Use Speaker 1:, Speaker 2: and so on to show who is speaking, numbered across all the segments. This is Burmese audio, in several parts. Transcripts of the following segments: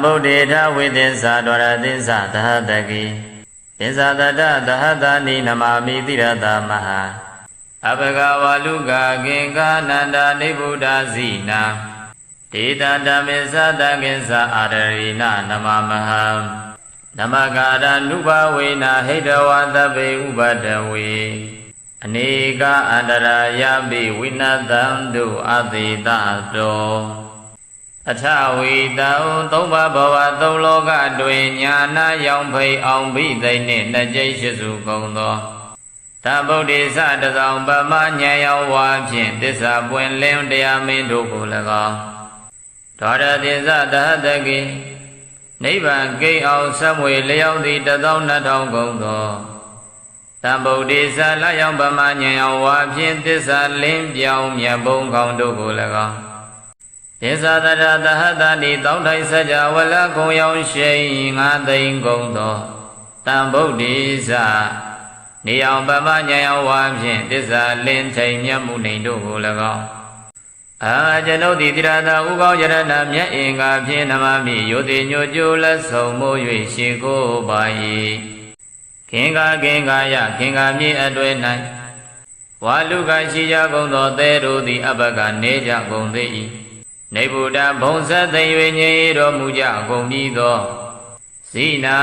Speaker 1: ဗုဒ္ဓေထဝိသစ္စာဒဝရသစ္စာသဟတကိသစ္စာတတသဟတနိနမမိတိရတမဟာအဘဂဝါလူကကင်္ဂနန္ဒနိဗ္ဗုဒ္ဓဇိနာဒေတတမေသတကိစ္ဆာအာရိဏနမမဟံနမကာရနုဘဝေနဟိတဝသဗ္ဗေဥပတဝေအနေကအန္တရာယပိဝိနတံတုအသေတတောအထဝီတံသုံးပါးဘဝသုံးလောကတွင်ညာနာရောင်ဖိအောင်ဘိသိနှင့်နှစ်ကျိတ်ရှိစုကုန်သောတဗုဒ္ဓေသတဆောင်ပမဉာဏ်ရောဝါဖြင့်သစ္စာပွင့်လင်းတရားမင်းတို့ကို၎င်းဒဝရသစ္စာသဟတကိနိဗ္ဗာန်ကိအောင်ဆက်မွေလျောက်သည်12000ကုန်သောတဗုဒ္ဓေသလျောင်ပမဉာဏ်ရောဝါဖြင့်သစ္စာလင်းပြောင်းမြတ်ဘုံကောင်းတို့ကို၎င်းသစ္စာတရသဟတနိတောင်းထိုင်စကြဝဠာကုံရောင်ရှိန်9သိန်းကုန်သောတဗုဒ္ဓေသနေအောင်ပမဉာဏ်ရောဝါဖြင့်သစ္စာလင်းထိန်မြတ်မှုနေတို့ကို၎င်းကျွန်ုပ်သည်တိရတာဥကောင်းယရဏမြတ်အင်္ဂါဖြင့်နမမိယောတိညိုကျိုးလက်ဆုံးမိုး၍ရှေကိုပါ၏ခင်္ဂယခင်္ဂမြေအတွဲ၌ဝါလူကရှိကြကုန်သောသဲတို့သည်အဘကနေကြကုန်သေး၏နေဗုဒ္ဓဘုံဆက်သိ၍ငြိမ်တော်မူကြကုန်ပြီးသောဇိနာ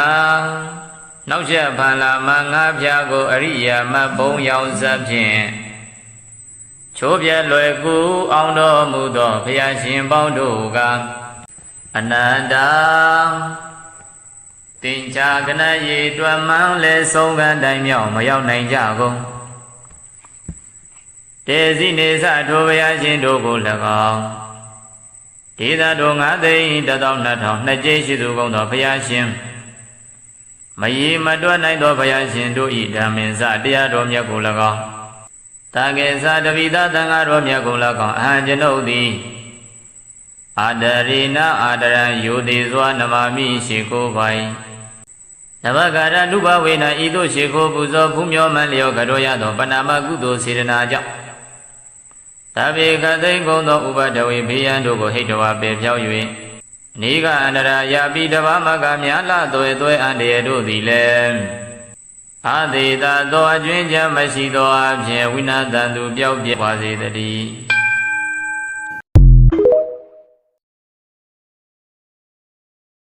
Speaker 1: နောက်ချက်ဖန်လာမငါးဖြာကိုအရိယာမဘုံရောင်စဖြင့်ချိုးပြဲလွယ်ကူအောင်တော်မူသောဘုရားရှင်ပေါင်းတို့ကအနန္တတင်ချာကနရေတွမ်းမှန်းလဲဆုံးကတိုင်မြောက်မရောက်နိုင်ကြကုန်တေဇိနေသထိုဘုရားရှင်တို့ကို၎င်းဒေသတို့9သိန်း12000နှစ်ကျိရှိသူကုန်သောဘုရားရှင်မရေမတွက်နိုင်သောဘုရားရှင်တို့ဤဓမ္မင်္စတရားတော်မြတ်ကို၎င်းတာကေသတပိသသံဃာတော်မြတ်ကို၎င်းအဟံကျွန်ုပ်သည်အာဒရိဏအာဒရံယောတိစွာနမမိရှိကိုပိုင်နဘဂရနုဘဝေနဤသို့ရှိကိုပူဇော်ဖူးမြော်မှန်လျောကတော်ရသောပဏာမကုသိုလ်စေတနာကြောင့်တပိကသိင်ကုန်သောဥပဒဝေဘေးရန်တို့ကိုဟိတဝါပေဖြောက်၍နေကအန္တရာယပိတဘာမကမြာလသွဲသွဲအန္တရာတို့သည်လည်းအာသေတသောအကျွင်းချမ်းမရှိသောအဖြင့်ဝိနာတံသူပျောက်ပြပါစေတည်း